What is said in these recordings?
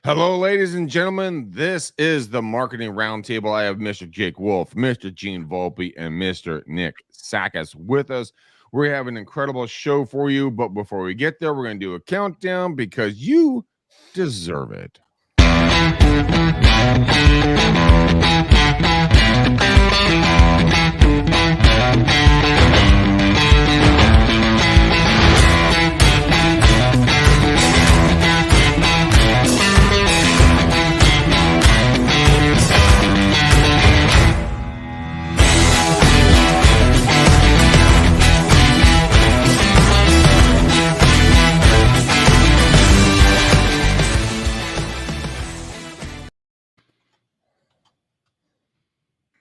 Hello, ladies and gentlemen. This is the Marketing Roundtable. I have Mr. Jake Wolf, Mr. Gene Volpe, and Mr. Nick Sakis with us. We have an incredible show for you, but before we get there, we're going to do a countdown because you deserve it.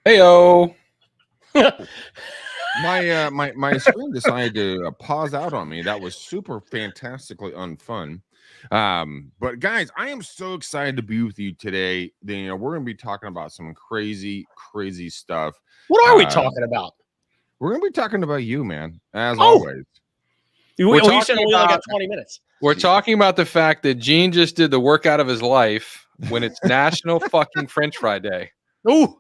Heyo. My screen decided to pause out on me. That was super fantastically unfun. But guys, I am so excited to be with you today. We're going to be talking about some crazy stuff. What are we talking about? We're going to be talking about you, man, as always. We said we only got 20 minutes. We're talking about the fact that Gene just did the workout of his life when it's National fucking French Fry Day. Ooh.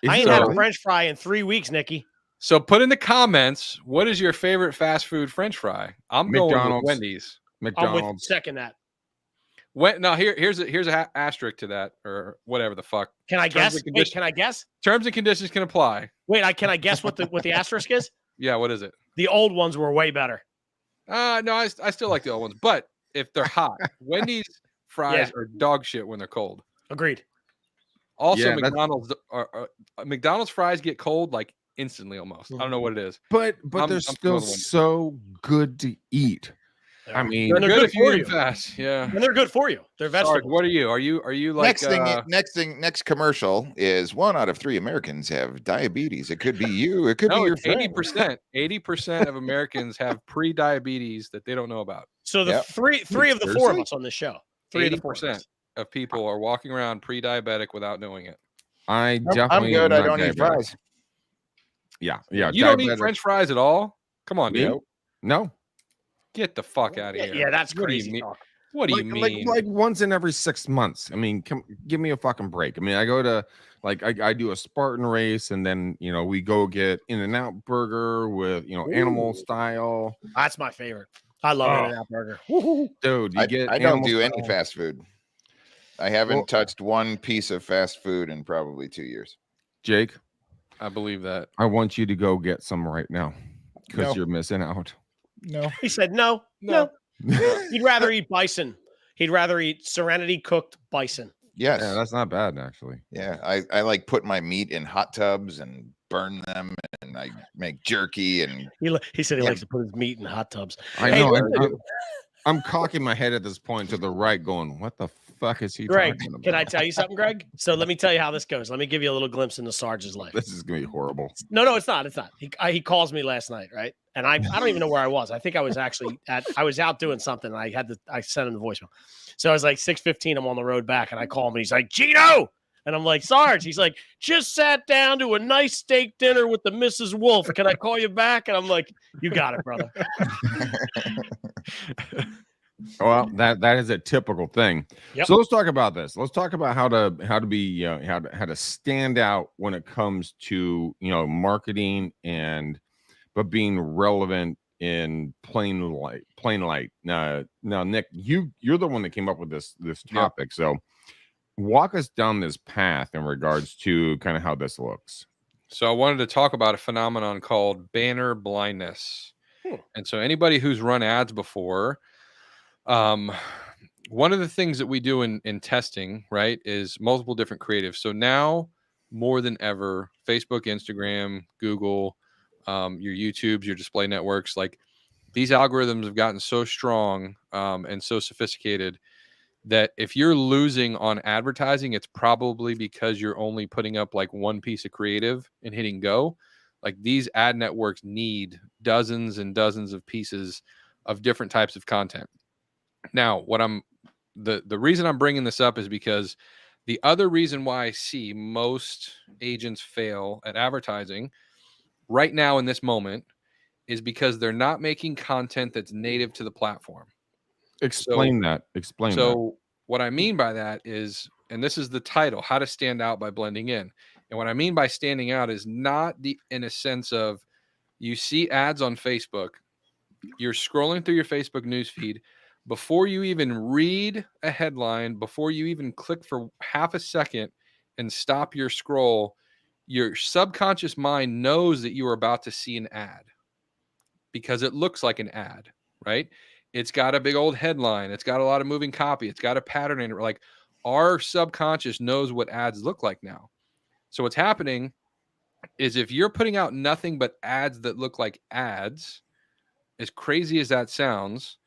I ain't had a French fry in 3 weeks, Nikki. So put in the comments, what is your favorite fast food French fry? I'm going with Wendy's. McDonald's. I'm with second that. Now here's an asterisk to that, or whatever the fuck. Can I guess? Wait, can I guess? Terms and conditions can apply. Wait, can I guess what the asterisk is? Yeah, what is it? The old ones were way better. No, I still like the old ones, but if they're hot, Wendy's fries are dog shit when they're cold. Agreed. Also, McDonald's fries get cold like instantly almost. I don't know what it is. But they're still so good to eat. I mean, they're good for you. Fast. Yeah. And they're good for you. They're vegetables. What are you? Are you like next commercial is 1 out of 3 Americans have diabetes. It could be you. It could be your 80%. 80% of Americans have pre-diabetes that they don't know about. So the three of the 4 of us on this show. 80% of people are walking around pre-diabetic without knowing it. I'm good. I don't eat fries. Yeah. You don't eat French fries at all? Come on, dude. No. Get the fuck out of here. Yeah, that's crazy. What do you mean? Like once in every 6 months. I mean, give me a fucking break. I mean, I go to I do a Spartan race, and then we go get In-N-Out burger with animal style. That's my favorite. I love In-N-Out burger. Dude, I don't do any fast food. I haven't touched one piece of fast food in probably 2 years. Jake, I believe that. I want you to go get some right now because you're missing out. No. He said no. He'd rather eat bison. He'd rather eat Serenity cooked bison. Yes. Yeah, that's not bad, actually. Yeah, I like put my meat in hot tubs and burn them, and I make jerky. And he said he likes to put his meat in hot tubs. I know. I'm cocking my head at this point to the right, going, "What the fuck is he Greg, talking about?" Can I tell you something, Greg? So let me tell you how this goes. Let me give you a little glimpse into Sarge's life. This is gonna be horrible. No, it's not. It's not. He calls me last night, right? And I don't even know where I was. I think I was actually I was out doing something. And I sent him the voicemail. So I was like 6:15. I'm on the road back, and I call him, and he's like, "Gino." And I'm like, "Sarge." He's like, "Just sat down to a nice steak dinner with the Mrs. Wolf. Can I call you back?" And I'm like, "You got it, brother." Well, that is a typical thing. Yep. So let's talk about this. Let's talk about how to be how to stand out when it comes to marketing but being relevant in plain light. Now, Nick, you're the one that came up with this topic. Yep. So walk us down this path in regards to kind of how this looks. So I wanted to talk about a phenomenon called banner blindness. And so anybody who's run ads before, one of the things that we do in testing, right, is multiple different creatives. So now more than ever, Facebook, Instagram, Google, your YouTubes, your display networks, like these algorithms have gotten so strong and so sophisticated that if you're losing on advertising, it's probably because you're only putting up like one piece of creative and hitting go. Like these ad networks need dozens and dozens of pieces of different types of content. Now, the reason I'm bringing this up is because the other reason why I see most agents fail at advertising right now in this moment is because they're not making content that's native to the platform. Explain that. What I mean by that is, and this is the title, How to Stand Out by Blending In. And what I mean by standing out is not in a sense of you see ads on Facebook, you're scrolling through your Facebook newsfeed. Before you even read a headline, before you even click for half a second and stop your scroll, your subconscious mind knows that you are about to see an ad because it looks like an ad, right? It's got a big old headline. It's got a lot of moving copy. It's got a pattern in it. Like our subconscious knows what ads look like now. So what's happening is if you're putting out nothing but ads that look like ads, as crazy as that sounds,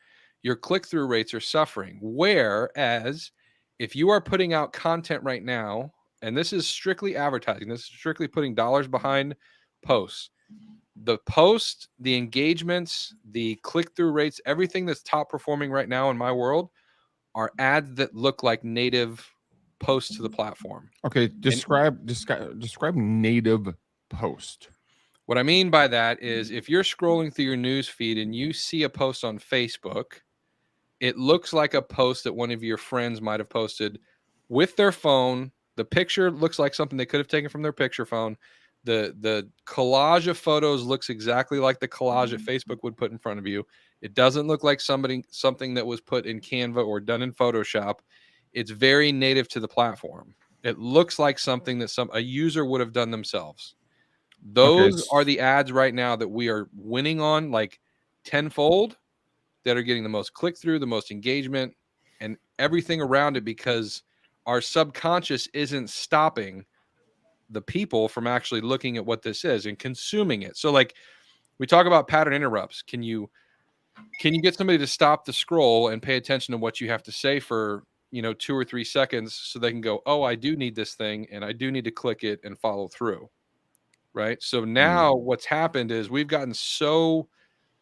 your click-through rates are suffering. Whereas if you are putting out content right now, and this is strictly advertising, this is strictly putting dollars behind posts, the post, the engagements, the click-through rates, everything that's top performing right now in my world are ads that look like native posts to the platform. Okay, describe native post. What I mean by that is if you're scrolling through your news feed and you see a post on Facebook, it looks like a post that one of your friends might have posted with their phone. The picture looks like something they could have taken from their picture phone. The collage of photos looks exactly like the collage that Facebook would put in front of you. It doesn't look like something that was put in Canva or done in Photoshop. It's very native to the platform. It looks like something that a user would have done themselves. Those are the ads right now that we are winning on like tenfold, that are getting the most click through, the most engagement, and everything around it, because our subconscious isn't stopping the people from actually looking at what this is and consuming it. So like we talk about pattern interrupts. Can you get somebody to stop the scroll and pay attention to what you have to say for 2 or 3 seconds so they can go, oh, I do need this thing and I do need to click it and follow through. Right. So now what's happened is we've gotten so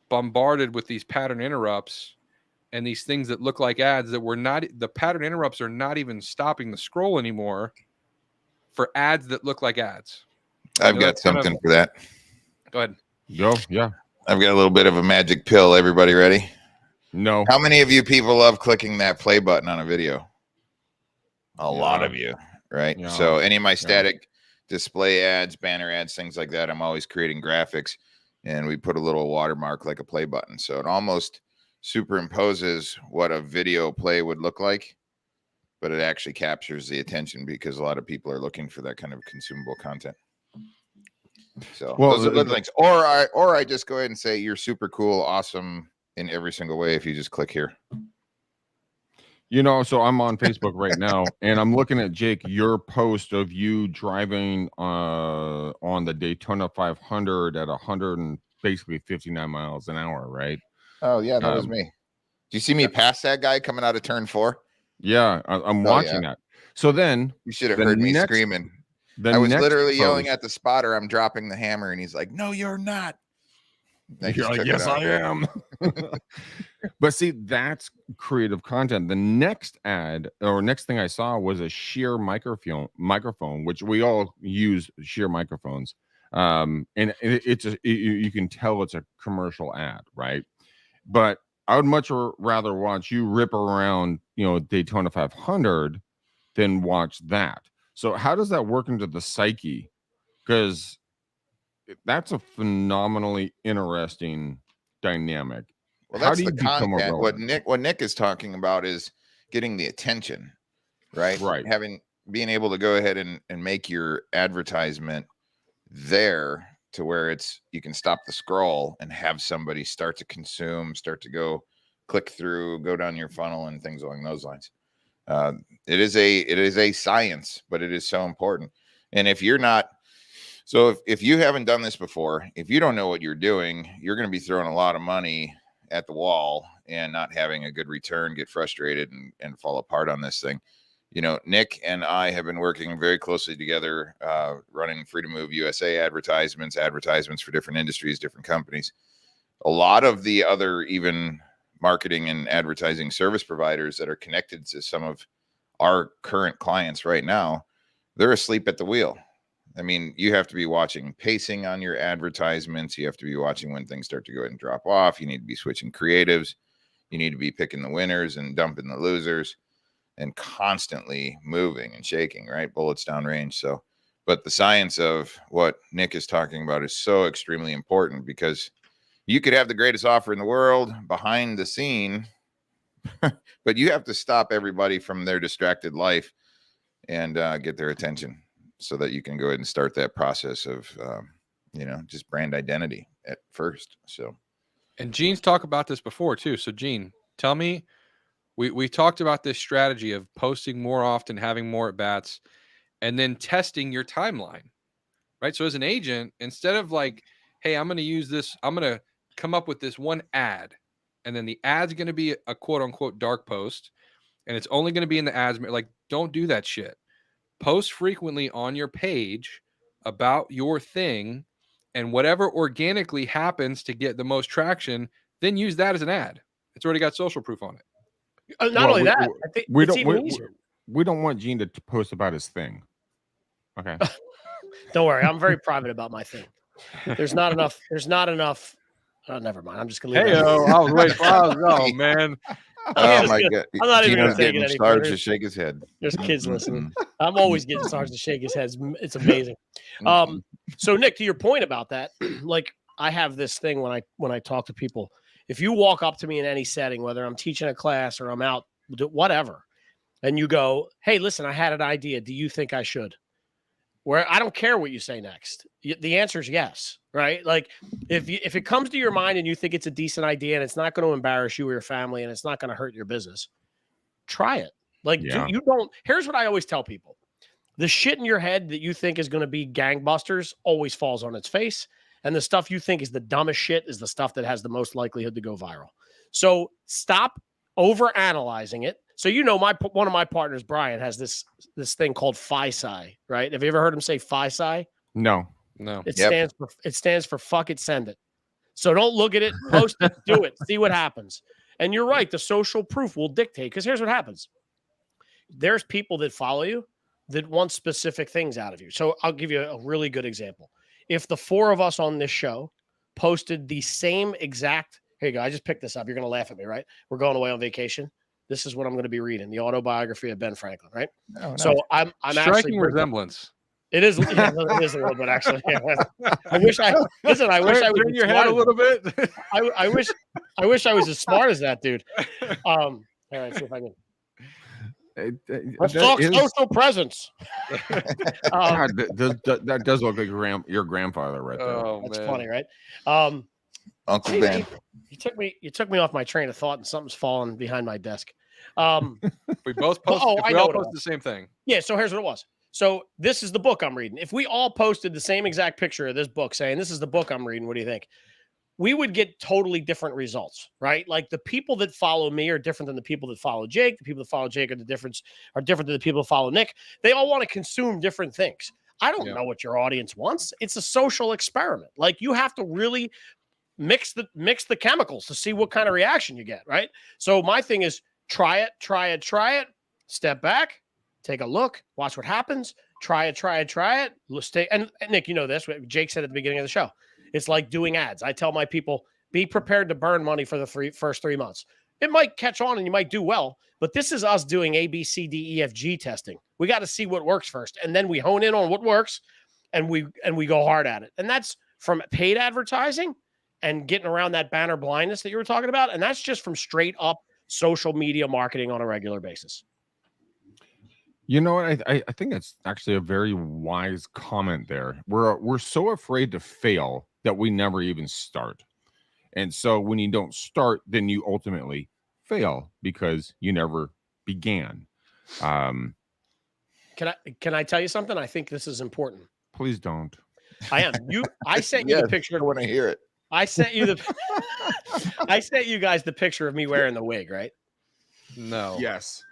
bombarded with these pattern interrupts and these things that look like ads that the pattern interrupts are not even stopping the scroll anymore for ads that look like ads. I've got something for that. Go ahead. Go. Yeah. I've got a little bit of a magic pill. Everybody ready? No. How many of you people love clicking that play button on a video? A lot of you, right? Yeah. So any of my static display ads, banner ads, things like that, I'm always creating graphics, and we put a little watermark like a play button. So it almost superimposes what a video play would look like, but it actually captures the attention because a lot of people are looking for that kind of consumable content. So those are little things. Or I just go ahead and say you're super cool, awesome in every single way if you just click here. So I'm on Facebook right now, and I'm looking at Jake, your post of you driving on the Daytona 500 at 100 and basically 59 miles an hour, right? Oh yeah, that was me. Do you see me pass that guy coming out of turn 4? Yeah, I'm watching that. So then you should have heard me screaming. I was literally yelling at the spotter, I'm dropping the hammer, and he's like, no, you're not. You're like, yes, I am. But see, that's creative content. The next ad or next thing I saw was a sheer microphone, which we all use sheer microphones. And you can tell it's a commercial ad, right? But I would much rather watch you rip around, Daytona 500 than watch that. So how does that work into the psyche? Because that's a phenomenally interesting dynamic. Well, that's the content. What Nick is talking about is getting the attention, right? Right. Being able to go ahead and make your advertisement there to where you can stop the scroll and have somebody start to consume, start to go click through, go down your funnel and things along those lines. It is a science, but it is so important. And if you're not, so if you haven't done this before, if you don't know what you're doing, you're going to be throwing a lot of money at the wall and not having a good return, get frustrated and fall apart on this thing. Nick and I have been working very closely together, running Freedom Move USA advertisements for different industries, different companies. A lot of the other even marketing and advertising service providers that are connected to some of our current clients right now, they're asleep at the wheel. I mean, you have to be watching pacing on your advertisements. You have to be watching when things start to go ahead and drop off. You need to be switching creatives. You need to be picking the winners and dumping the losers. and constantly moving and shaking, right? Bullets downrange. So, but the science of what Nick is talking about is so extremely important, because you could have the greatest offer in the world behind the scene, but you have to stop everybody from their distracted life and get their attention so that you can go ahead and start that process of, just brand identity at first. So, And Gene's talked about this before too. So Gene, tell me, we talked about this strategy of posting more often, having more at bats, and then testing your timeline, right? So as an agent, instead of like, hey, I'm going to use this, I'm going to come up with this one ad, and then the ad's going to be a quote unquote dark post, and it's only going to be in the ads. Like, don't do that shit. Post frequently on your page about your thing, and whatever organically happens to get the most traction, then use that as an ad. It's already got social proof on it. Not only that, I think it's even easier. We don't want Gene to post about his thing. Okay. Don't worry, I'm very private about my thing. There's not enough. Oh, never mind. I'm just gonna leave. Hey, I was waiting for. Oh man. oh my God, I'm not even Gino's gonna take it getting any Sarge further. to shake his head. There's kids Mm-mm. listening. I'm always getting Sarge to shake his head. It's amazing. So Nick, to your point about that, like I have this thing when I talk to people. If you walk up to me in any setting, whether I'm teaching a class or I'm out, whatever, and you go, "Hey, listen, I had an idea. Do you think I should?" Where I don't care what you say next. The answer is yes, right? Like if it comes to your mind and you think it's a decent idea and it's not going to embarrass you or your family and it's not going to hurt your business, try it. Like you don't. Here's what I always tell people: the shit in your head that you think is going to be gangbusters always falls on its face, and the stuff you think is the dumbest shit is the stuff that has the most likelihood to go viral. So stop over-analyzing it. So one of my partners, Brian, has this thing called FISI, right? Have you ever heard him say FISI? No. It stands for fuck it, send it. So don't look at it, post it, do it, see what happens. And you're right, the social proof will dictate, because here's what happens. There's people that follow you that want specific things out of you. So I'll give you a really good example. If the four of us on this show posted the same exact, here you go, I just picked this up. You're going to laugh at me, right? We're going away on vacation. This is what I'm going to be reading, the autobiography of Ben Franklin, right? Oh, nice. So I'm striking actually resemblance. It is. Yeah, it is a little bit actually. Yeah. I wish I was. Turn your head a little bit. I wish I was as smart as that dude. All right, see if I can. Let's talk social presence. God, that does look like your grandfather right there. Oh, that's man. funny, right? Uncle Ben. You took me off my train of thought, and something's falling behind my desk. We both post. We all post the same thing. Yeah. So here's what it was. So this is the book I'm reading. If we all posted the same exact picture of this book saying, "This is the book I'm reading," what do you think? We would get totally different results, right? Like the people that follow me are different than the people that follow Jake. The people that follow Jake are different than the people that follow Nick. They all want to consume different things. I don't know what your audience wants. It's a social experiment. Like you have to really mix the chemicals to see what kind of reaction you get, right? So my thing is try it, step back, take a look, watch what happens, try it. Let's stay. And Nick, you know this, Jake said at the beginning of the show, it's like doing ads. I tell my people, be prepared to burn money for the first 3 months. It might catch on and you might do well, but this is us doing A, B, C, D, E, F, G testing. We got to see what works first. And then we hone in on what works and we go hard at it. And that's from paid advertising and getting around that banner blindness that you were talking about. And that's just from straight up social media marketing on a regular basis. You know what? I think that's actually a very wise comment there. We're so afraid to fail that we never even start. And so when you don't start, then you ultimately fail because you never began. Can I tell you something? I think this is important. Please don't. I sent you the picture. I want to hear it. I sent you guys the picture of me wearing the wig, right? No. Yes.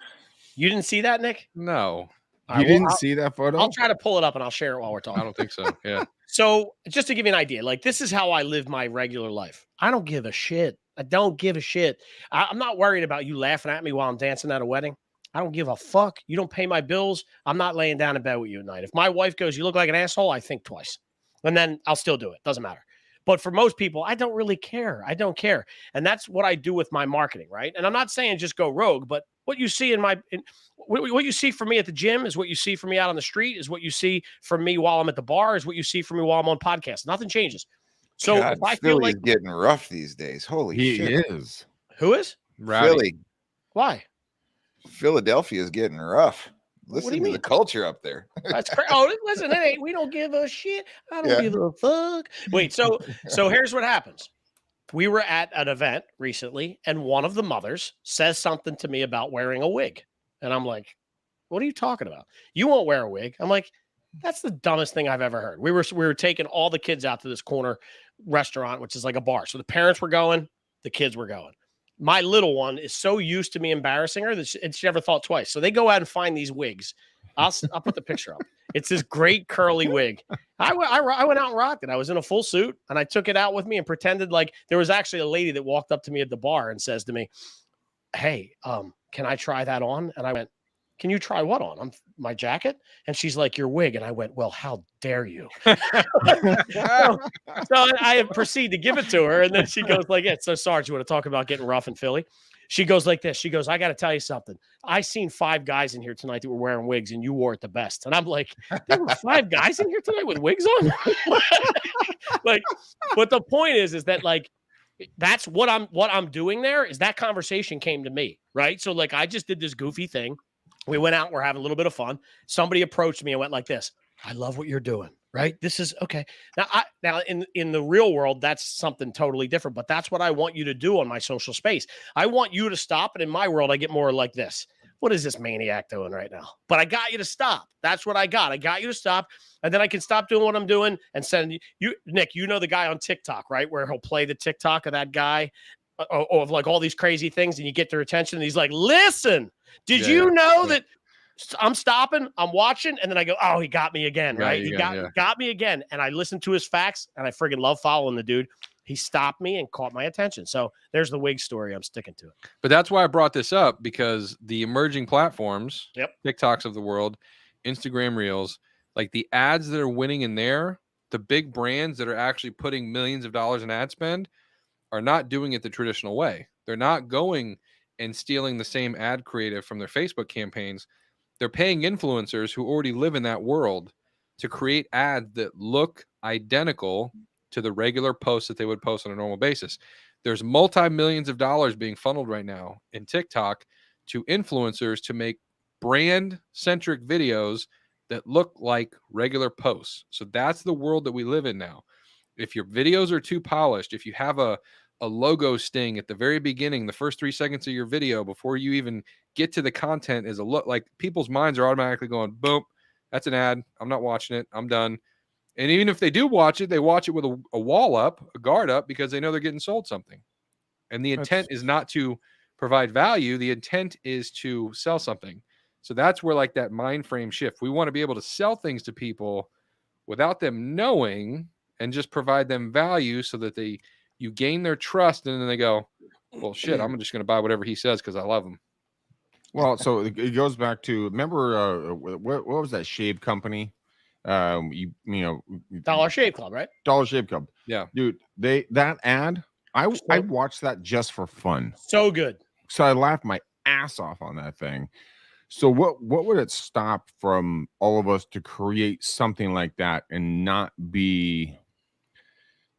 You didn't see that, Nick? No. You didn't see that photo? I'll try to pull it up and I'll share it while we're talking. I don't think so. Yeah. So just to give you an idea, like this is how I live my regular life. I don't give a shit. I don't give a shit. I'm not worried about you laughing at me while I'm dancing at a wedding. I don't give a fuck. You don't pay my bills. I'm not laying down in bed with you at night. If my wife goes, "You look like an asshole," I think twice. And then I'll still do it. Doesn't matter. But for most people, I don't really care. I don't care. And that's what I do with my marketing, right? And I'm not saying just go rogue, but what you see what you see from me at the gym is what you see from me out on the street, is what you see from me while I'm at the bar, is what you see from me while I'm on podcasts. Nothing changes. So God, if I feel Philly's like getting rough these days. Holy He shit. is. who is? Rowdy. Philly, Why? Philadelphia is getting rough. What do Listen you to mean? the culture up there. That's crazy. Oh, listen, we don't give a shit. I don't Yeah. give a fuck. Wait, so here's what happens. We were at an event recently, and one of the mothers says something to me about wearing a wig. And I'm like, what are you talking about? You won't wear a wig. I'm like, that's the dumbest thing I've ever heard. We were taking all the kids out to this corner restaurant, which is like a bar. So the parents were going, the kids were going. My little one is so used to me embarrassing her that she never thought twice. So they go out and find these wigs. I'll put the picture up. It's this great curly wig. I went out and rocked it. I was in a full suit, and I took it out with me and pretended like there was actually a lady that walked up to me at the bar and says to me, "Hey, can I try that on?" And I went, "Can you try what on? My jacket?" And she's like, "Your wig." And I went, "Well, how dare you?" so I proceed to give it to her. And then she goes like, "Yeah, so Sarge, you want to talk about getting rough in Philly?" She goes like this. She goes, "I got to tell you something. I seen 5 guys in here tonight that were wearing wigs, and you wore it the best." And I'm like, "There were 5 guys in here tonight with wigs on?" Like, but the point is that like, that's what I'm doing there is that conversation came to me, right? So like, I just did this goofy thing. We went out, we're having a little bit of fun. Somebody approached me and went like this, "I love what you're doing." Right? This is okay. Now in the real world, that's something totally different, but that's what I want you to do on my social space. I want you to stop. And in my world, I get more like this. What is this maniac doing right now? But I got you to stop. That's what I got. I got you to stop. And then I can stop doing what I'm doing and send you, Nick, you know, the guy on TikTok, right? Where he'll play the TikTok of that guy of like all these crazy things, and you get their attention. And he's like, "Listen, did you know that I'm stopping, I'm watching," and then I go, "Oh, he got me again," right? He got me again. And I listened to his facts, and I friggin' love following the dude. He stopped me and caught my attention. So there's the wig story. I'm sticking to it. But that's why I brought this up, because the emerging platforms, TikToks of the world, Instagram Reels, like the ads that are winning in there, the big brands that are actually putting millions of dollars in ad spend are not doing it the traditional way. They're not going and stealing the same ad creative from their Facebook campaigns. They're paying influencers who already live in that world to create ads that look identical to the regular posts that they would post on a normal basis. There's multi-millions of dollars being funneled right now in TikTok to influencers to make brand-centric videos that look like regular posts. So that's the world that we live in now. If your videos are too polished, if you have a logo sting at the very beginning, the first 3 seconds of your video before you even get to the content is a look, like people's minds are automatically going, boom, that's an ad. I'm not watching it. I'm done. And even if they do watch it, they watch it with a wall up, a guard up, because they know they're getting sold something. And the intent is not to provide value. The intent is to sell something. So that's where like that mind frame shift. We want to be able to sell things to people without them knowing and just provide them value so that you gain their trust, and then they go, "Well, shit, I'm just going to buy whatever he says because I love him." Well, so it goes back to, remember what was that shave company? You know, Dollar Shave Club, right? Dollar Shave Club. Yeah, dude, that ad, I watched that just for fun. So good. So I laughed my ass off on that thing. So what would it stop from all of us to create something like that and not be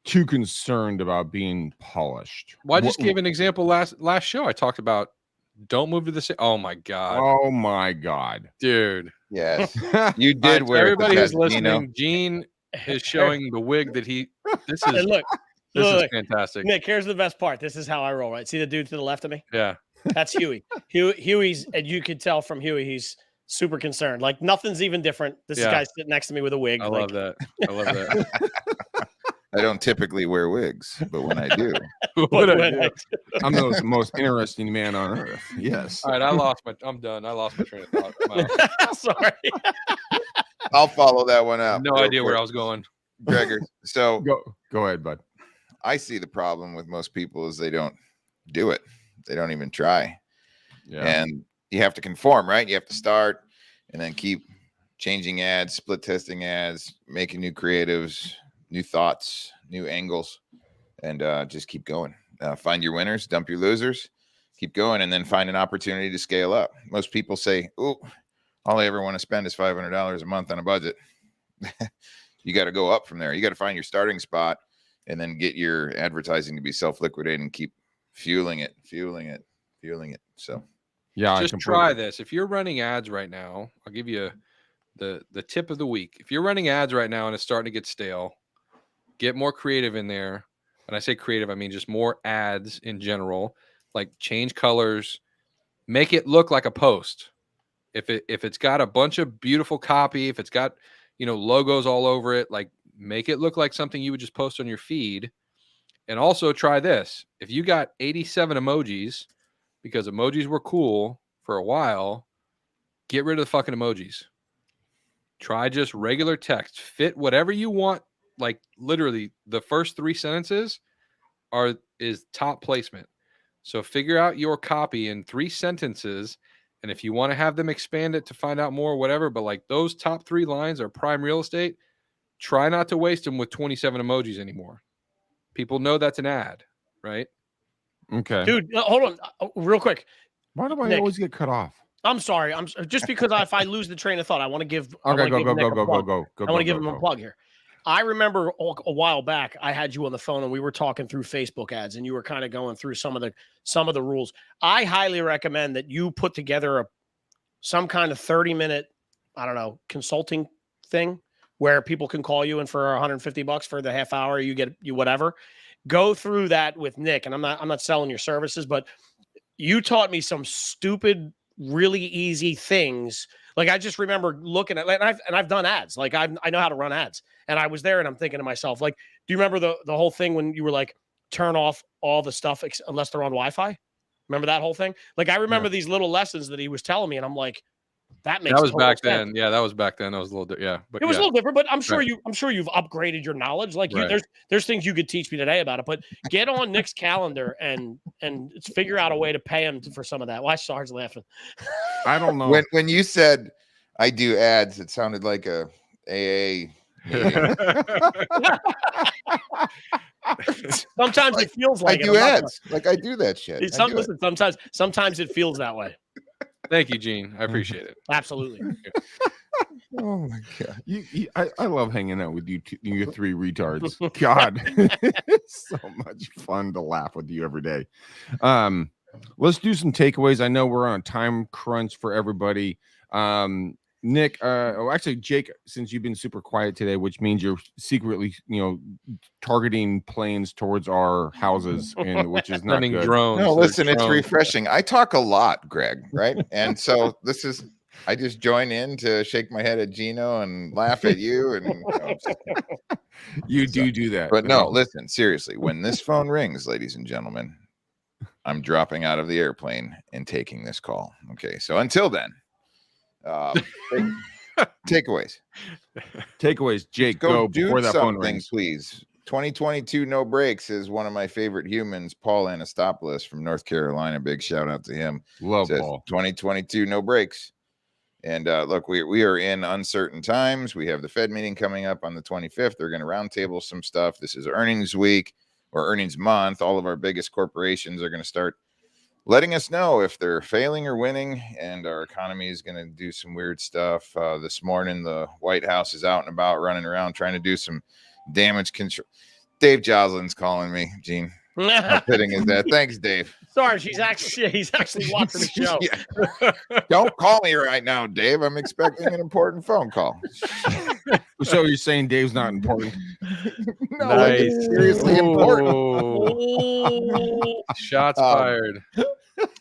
too concerned about being polished? Well, I just gave an example last show. I talked about don't move to the oh my god. Oh my god. Dude. Yes. You did wear everybody who's listening, Gino. Gene is showing the wig that this is look, is fantastic. Nick, here's the best part. This is how I roll, right? See the dude to the left of me? Yeah. That's Huey. Huey's, and you could tell from Huey, he's super concerned. Like nothing's even different. This is guy sitting next to me with a wig. I love that. I love that. I don't typically wear wigs, but when I do, I'm the most interesting man on earth. Yes. All right, I'm done. I lost my train of thought. Sorry. I'll follow that one up. No idea where I was going. Gregor. So go ahead, bud. I see the problem with most people is they don't do it. They don't even try. Yeah. And you have to conform, right? You have to start and then keep changing ads, split testing ads, making new creatives, new thoughts, new angles, and just keep going. Find your winners, dump your losers, keep going, and then find an opportunity to scale up. Most people say, "Oh, all I ever want to spend is $500 a month on a budget." You got to go up from there. You got to find your starting spot and then get your advertising to be self-liquidated and keep fueling it. So Yeah, just try this. If you're running ads right now, I'll give you the tip of the week. If you're running ads right now and it's starting to get stale, get more creative in there. When I say creative, I mean just more ads in general, like change colors, make it look like a post. If it's got a bunch of beautiful copy, if it's got, logos all over it, like make it look like something you would just post on your feed. And also try this. If you got 87 emojis, because emojis were cool for a while, get rid of the fucking emojis. Try just regular text. Fit whatever you want. Like literally the first 3 sentences is top placement. So figure out your copy in 3 sentences. And if you want to have them expand it to find out more, whatever, but like those top 3 lines are prime real estate. Try not to waste them with 27 emojis anymore. People know that's an ad, right? Okay. Dude, hold on real quick. Why do I Nick, always get cut off? I'm sorry. I'm just because if I lose the train of thought, I want to give. Okay, go. I want to give him go. a plug here. I remember a while back, I had you on the phone and we were talking through Facebook ads, and you were kind of going through some of the rules. I highly recommend that you put together some kind of 30-minute, I don't know, consulting thing where people can call you, and for $150 for the half hour, you get whatever. Go through that with Nick, and I'm not selling your services, but you taught me some stupid, really easy things. Like I just remember looking at, and I've done ads. Like I know how to run ads, and I was there, and I'm thinking to myself, like, do you remember the whole thing when you were like, turn off all the stuff unless they're on Wi-Fi? Remember that whole thing? Like I remember these little lessons that he was telling me, and I'm like, that makes back sense. then. Yeah, that was back then. That was a little but it was a little different. But I'm sure right. I'm sure you've upgraded your knowledge. Like right. there's things you could teach me today about it. But get on Nick's calendar and figure out a way to pay him for some of that. Why Sarge laughing? I don't know. When you said I do ads, it sounded like a AA meeting. Sometimes it feels like I do ads. Like I do that shit. Listen, sometimes it feels that way. Thank you, Gene. I appreciate it. Absolutely. Oh my god! I love hanging out with you 3 retards. God, it's so much fun to laugh with you every day. Let's do some takeaways. I know we're on a time crunch for everybody. Nick, actually, Jake, since you've been super quiet today, which means you're secretly, targeting planes towards our houses, which is not good. Drones. No, listen, it's refreshing. I talk a lot, Greg, right? And so I just join in to shake my head at Gino and laugh at you. And you do that. But no, listen, seriously, when this phone rings, ladies and gentlemen, I'm dropping out of the airplane and taking this call. Okay, so until then. Takeaways, Jake. Go before that phone rings, please. 2022 no breaks is one of my favorite humans, Paul Anastopoulos from North Carolina. Big shout out to him. Love Paul. 2022 no breaks. And look, we are in uncertain times. We have the Fed meeting coming up on the 25th. They're going to roundtable some stuff. This is earnings week or earnings month. All of our biggest corporations are going to start letting us know if they're failing or winning, and our economy is going to do some weird stuff. This morning, the White House is out and about running around trying to do some damage control. Dave Joslin's calling me, Gene. How fitting is that? Thanks, Dave. Sorry, he's actually watching the show. Yeah. Don't call me right now, Dave. I'm expecting an important phone call. So you're saying Dave's not important? No, like it's seriously important. Shots fired.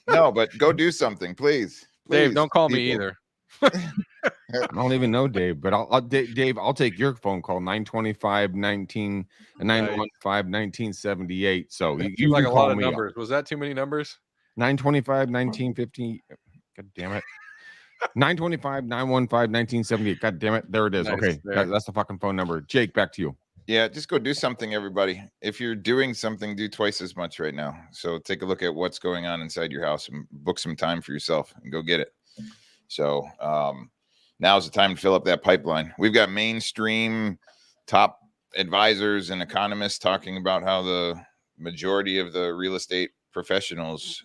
No, but go do something, please. Dave, don't call me either. I don't even know Dave, but Dave, I'll take your phone call 925-19 and 915-1978. So you like a lot of me numbers. Was that too many numbers? 925-1950. God damn it. 925-915-1978. God damn it. There it is. Nice. Okay. That's the fucking phone number. Jake, back to you. Yeah, just go do something, everybody. If you're doing something, do twice as much right now. So take a look at what's going on inside your house and book some time for yourself and go get it. So now's the time to fill up that pipeline. We've got mainstream top advisors and economists talking about how the majority of the real estate professionals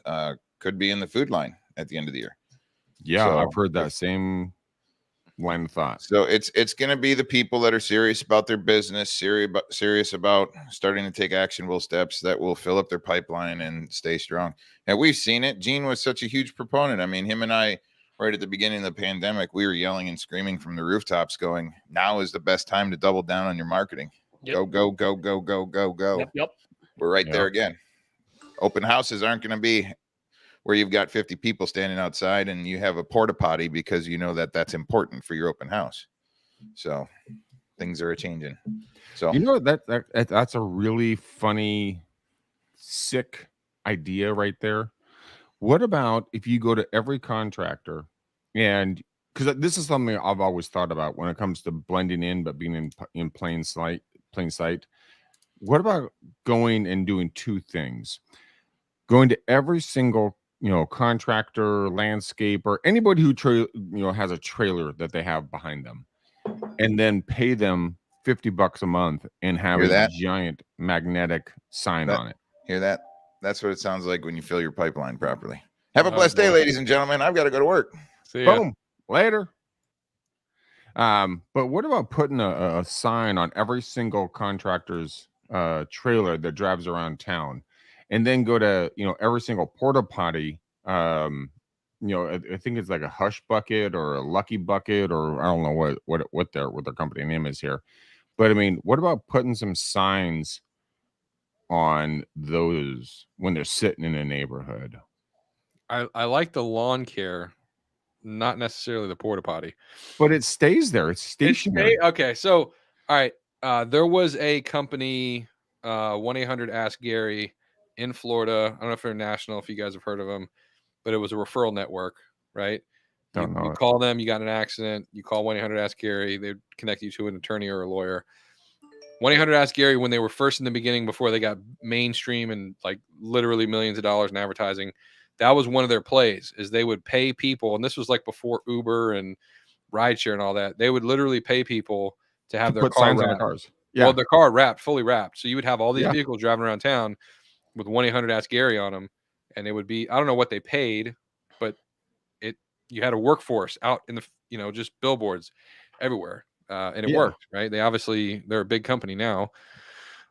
could be in the food line at the end of the year. Yeah, So I've heard that same line of thought. So it's going to be the people that are serious about their business, serious about starting to take actionable steps that will fill up their pipeline and stay strong. And we've seen it. Gene was such a huge proponent. I mean, him and I, right at the beginning of the pandemic, we were yelling and screaming from the rooftops going, now is the best time to double down on your marketing. Go, go, go, go, go, go, go. Yep. We're right there again. Open houses aren't going to be where you've got 50 people standing outside and you have a porta potty because you know that that's important for your open house. So things are changing. So you know that's a really funny, sick idea right there. What about if you go to every contractor, and because this is something I've always thought about when it comes to blending in but being in plain sight. What about going and doing two things? Going to every single contractor, landscaper, anybody who has a trailer that they have behind them, and then pay them $50 a month and have a giant magnetic sign on it. Hear that? That's what it sounds like when you fill your pipeline properly. Have a blessed day, ladies and gentlemen. I've got to go to work. See ya. Boom. Later. But what about putting a sign on every single contractor's trailer that drives around town, and then go to every single porta potty? I think it's like a Hush bucket or a Lucky bucket, or I don't know what their company name is here. But I mean, what about putting some signs on those when they're sitting in a neighborhood? I like the lawn care, not necessarily the porta potty, but it stays there. It's stationary. Okay, so all right, there was a company, 1-800-Ask Gary in Florida. I don't know if they're national, if you guys have heard of them, but it was a referral network, right? You call them, you got in an accident, you call 1-800-Ask Gary, they connect you to an attorney or a lawyer. 1-800-Ask Gary, when they were first in the beginning, before they got mainstream and like literally millions of dollars in advertising, that was one of their plays, is they would pay people, and this was like before Uber and rideshare and all that. They would literally pay people to have their car wrapped. Cars. Yeah. Well, their car wrapped, fully wrapped. So you would have all these vehicles driving around town with 1-800-Ask Gary on them, and it would be, I don't know what they paid, but you had a workforce out in the just billboards everywhere, and it worked, right? They're a big company now.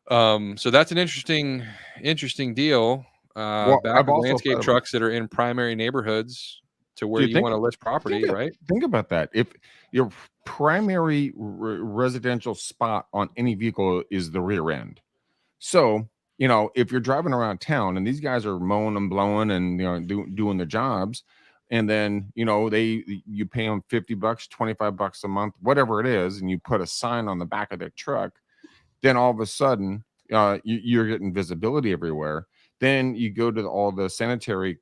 So that's an interesting deal. Back with landscape trucks that are in primary neighborhoods to where you want to list property, right? Think about that. If your primary residential spot on any vehicle is the rear end, so if you're driving around town and these guys are mowing and blowing and doing their jobs, and then you pay them $50, $25 a month, whatever it is, and you put a sign on the back of their truck, then all of a sudden you're getting visibility everywhere. Then you go to all the sanitary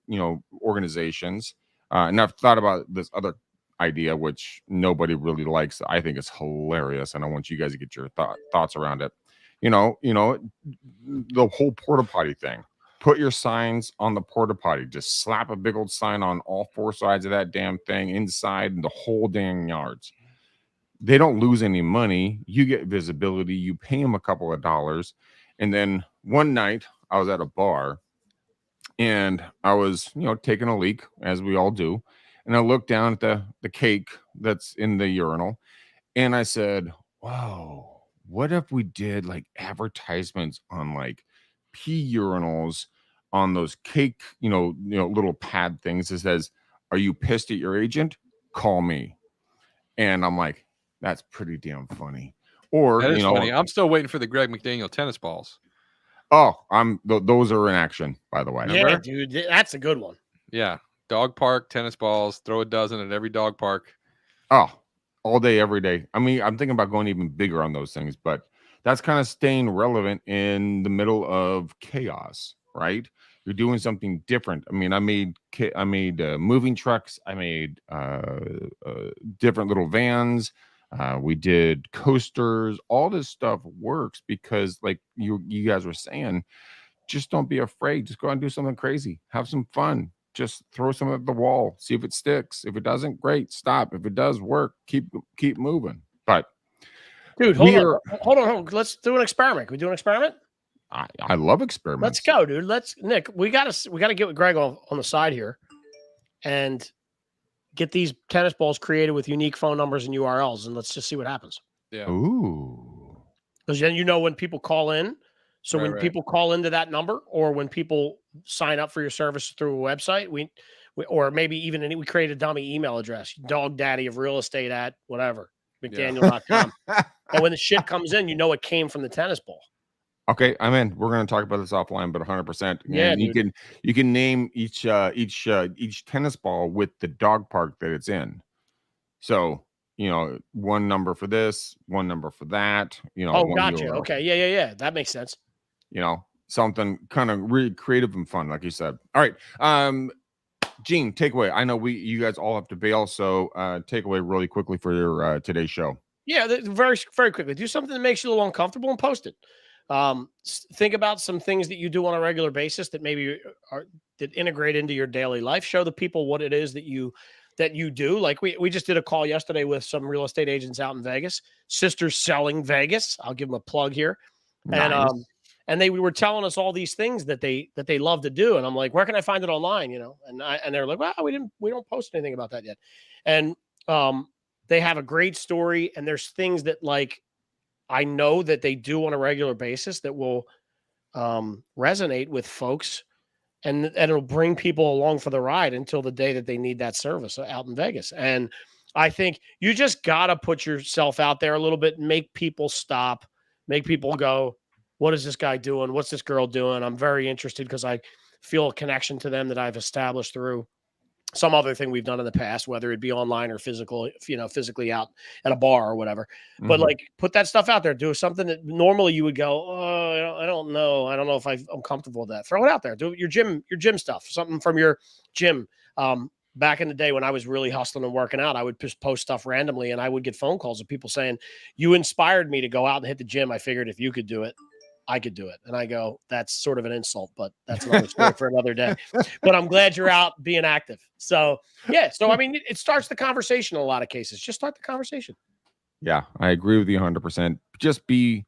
organizations, and I've thought about this other idea which nobody really likes. I think it's hilarious, and I want you guys to get your thoughts around it. The whole porta potty thing. Put your signs on the porta potty. Just slap a big old sign on all four sides of that damn thing, inside the whole dang yards. They don't lose any money. You get visibility. You pay them a couple of dollars. And then one night I was at a bar and I was, taking a leak, as we all do. And I looked down at the cake that's in the urinal, and I said, wow, what if we did like advertisements on like pee urinals on those cake, little pad things that says, are you pissed at your agent? Call me. And I'm like, that's pretty damn funny. Or that is funny. I'm still waiting for the Greg McDaniel tennis balls. Oh, those are in action, by the way. Yeah, dude, that's a good one. Yeah. Dog park, tennis balls, throw a dozen at every dog park. Oh, all day, every day. I mean, I'm thinking about going even bigger on those things, but that's kind of staying relevant in the middle of chaos, right? You're doing something different. I mean, I made moving trucks. I made different little vans. We did coasters. All this stuff works because, like you guys were saying, just don't be afraid. Just go out and do something crazy. Have some fun. Just throw something at the wall. See if it sticks. If it doesn't, great. Stop. If it does work, keep moving. But dude, hold on. Let's do an experiment. Can we do an experiment? I love experiments. Let's go, dude. Nick. We gotta get with Greg on the side here, and get these tennis balls created with unique phone numbers and URLs, and let's just see what happens. Yeah. Ooh. Because then when people call in. So when Right. people call into that number, or when people sign up for your service through a website, we or maybe even we create a dummy email address, dog daddy of real estate at whatever, McDaniel.com. And when the shit comes in, it came from the tennis ball. Okay, I'm in. We're going to talk about this offline, but 100%. Yeah, and you can name each tennis ball with the dog park that it's in. So, one number for this, one number for that. Oh, gotcha. Okay, yeah. That makes sense. Something kind of really creative and fun, like you said. All right, Gene, takeaway. I know you guys all have to bail, so takeaway really quickly for your today's show. Yeah, very very quickly. Do something that makes you a little uncomfortable and post it. Think about some things that you do on a regular basis that maybe that integrate into your daily life. Show the people what it is that you do. Like we just did a call yesterday with some real estate agents out in Vegas. Sisters Selling Vegas. I'll give them a plug here. Nice. And they were telling us all these things that they love to do. And I'm like, where can I find it online? And they're like, well, we don't post anything about that yet. And they have a great story. And there's things that I know that they do on a regular basis that will resonate with folks, and it'll bring people along for the ride until the day that they need that service out in Vegas. And I think you just got to put yourself out there a little bit and make people stop, make people go, what is this guy doing? What's this girl doing? I'm very interested because I feel a connection to them that I've established through some other thing we've done in the past, whether it be online or physically out at a bar or whatever. Mm-hmm. But put that stuff out there. Do something that normally you would go, oh, I don't know. I don't know if I'm comfortable with that. Throw it out there. Do your gym stuff, something from your gym. Back in the day when I was really hustling and working out, I would just post stuff randomly, and I would get phone calls of people saying, you inspired me to go out and hit the gym. I figured if you could do it, I could do it. And I go, that's sort of an insult, but that's another story for another day. But I'm glad you're out being active. So, yeah. So, I mean, it starts the conversation in a lot of cases. Just start the conversation. Yeah, I agree with you 100%. Just be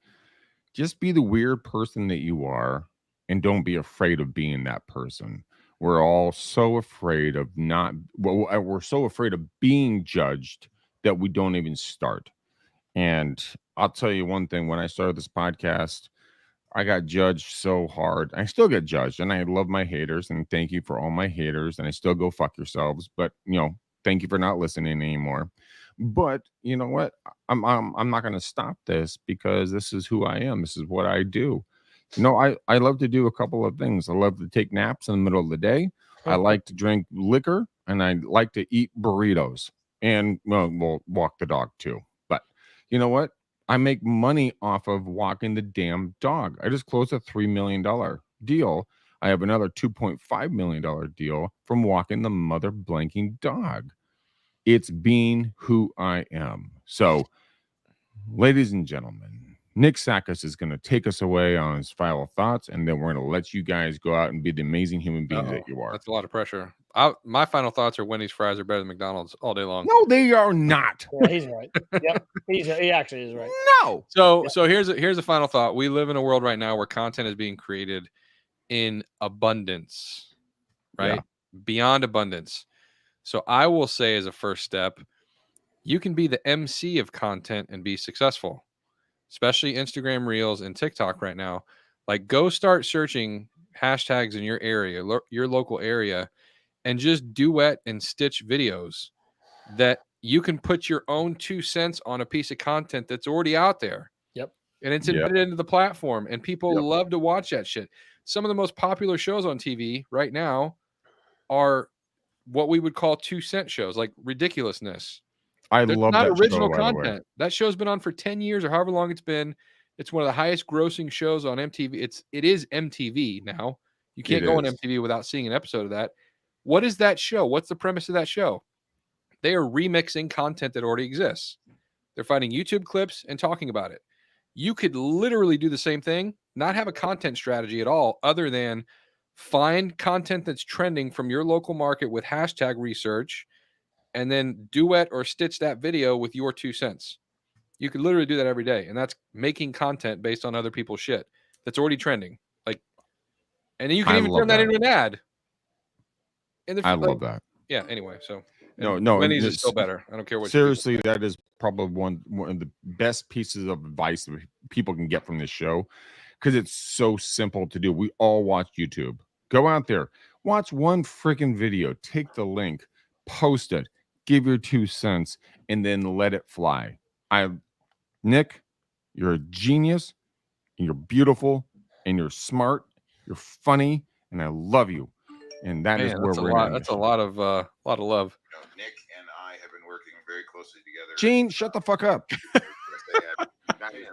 the weird person that you are, and don't be afraid of being that person. We're all so afraid of we're so afraid of being judged that we don't even start. And I'll tell you one thing, when I started this podcast, I got judged so hard. I still get judged, and I love my haters, and thank you for all my haters, and I still go fuck yourselves, but thank you for not listening anymore. But you know what? I'm not going to stop this, because this is who I am. This is what I do. I love to do a couple of things. I love to take naps in the middle of the day. I like to drink liquor, and I like to eat burritos, and we'll walk the dog too. But you know what? I make money off of walking the damn dog. I just closed a $3 million deal. I have another $2.5 million deal from walking the mother blanking dog. It's being who I am. So, ladies and gentlemen, Nick Sakis is going to take us away on his final thoughts, and then we're going to let you guys go out and be the amazing human beings that you are. That's a lot of pressure. My final thoughts are Wendy's fries are better than McDonald's all day long. No, they are not. Yeah, he's right. Yep, he actually is right. No. So here's a final thought. We live in a world right now where content is being created in abundance, right? Yeah. Beyond abundance. So I will say, as a first step, you can be the MC of content and be successful, especially Instagram Reels and TikTok right now. Go start searching hashtags in your area, your local area, and just duet and stitch videos that you can put your own 2 cents on a piece of content that's already out there. Yep. And it's embedded into the platform, and people love to watch that shit. Some of the most popular shows on TV right now are what we would call 2 cent shows, like Ridiculousness. I love not that original show, content. That show's been on for 10 years or however long it's been. It's one of the highest grossing shows on MTV. It is MTV now. You can't go on MTV without seeing an episode of that. What is that show? What's the premise of that show? They are remixing content that already exists. They're finding YouTube clips and talking about it. You could literally do the same thing, not have a content strategy at all, other than find content that's trending from your local market with hashtag research, and then duet or stitch that video with your 2 cents. You could literally do that every day, and that's making content based on other people's shit. that's already trending. Like, and then you can I even love turn that that. into an ad. And I love that. Yeah. Anyway, so No, and no, Wendy's is it's- still better. I don't care what. Seriously, that is probably one of the best pieces of advice that people can get from this show, because it's so simple to do. We all watch YouTube. Go out there, watch one freaking video, take the link, post it, give your 2 cents, and then let it fly. Nick, you're a genius, and you're beautiful, and you're smart, you're funny, and I love you. And that is Man, where that's a we're lot. gonna That's a lot of love. You know, Nick and I have been working very closely together. Gene, shut the fuck up.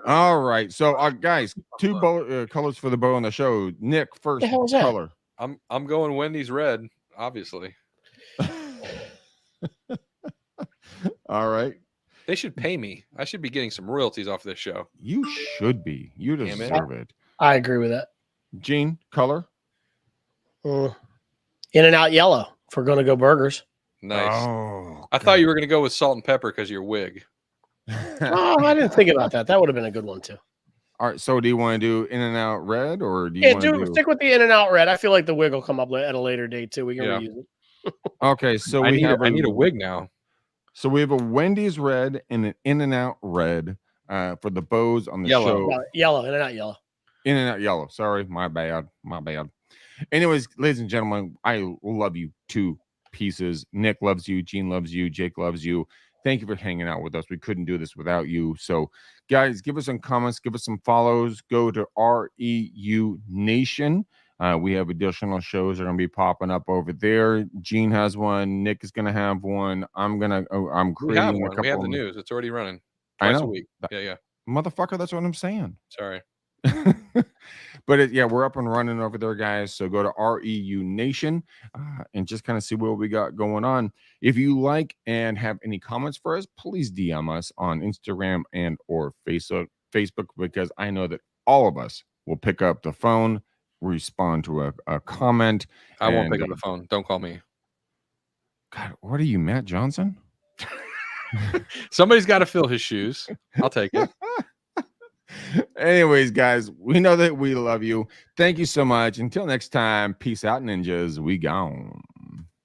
All right, so guys, 2 colors for the bow on the show. Nick, first The hell is that? color. I'm going Wendy's red, obviously. All right, They should pay me. I should be getting some royalties off this show. you should be. You Damn it. deserve it. I agree with that. Gene, color. In and out yellow. If we're gonna go burgers. Nice. Oh, I thought you were going to go with salt and pepper because your wig. Oh, I didn't think about that. That would have been a good one too. All right, so do you want to do In and Out red, or do you want to do? Stick with the in and out red. I feel like the wig will come up at a later date too. We can Yeah. reuse it. Okay, so I we have I need a wig now. So we have a Wendy's red and an In and Out red for the bows on the Yellow. show. Yellow, in and out yellow. In and Out yellow. Sorry, my bad. My bad. Anyways, ladies and gentlemen, I love you 2 pieces. Nick loves you. Gene loves you. Jake loves you. Thank you for hanging out with us. We couldn't do this without you. So, guys, give us some comments, give us some follows. Go to REU Nation. We have additional shows that are going to be popping up over there. Gene has one. Nick is going to have one. I'm We have creating a one. couple. We have the news. It's already running I twice a know. week. Yeah. Motherfucker, that's what I'm saying. Sorry. But yeah, we're up and running over there, guys. So go to REU Nation and just kind of see what we got going on. If you like and have any comments for us, please DM us on Instagram and or Facebook, because I know that all of us will pick up the phone, respond to a comment. I won't pick up the phone. Don't call me. God, what are you, Matt Johnson? Somebody's got to fill his shoes. I'll take it. Anyways, guys, we know that we love you. Thank you so much. Until next time, peace out, ninjas. We gone.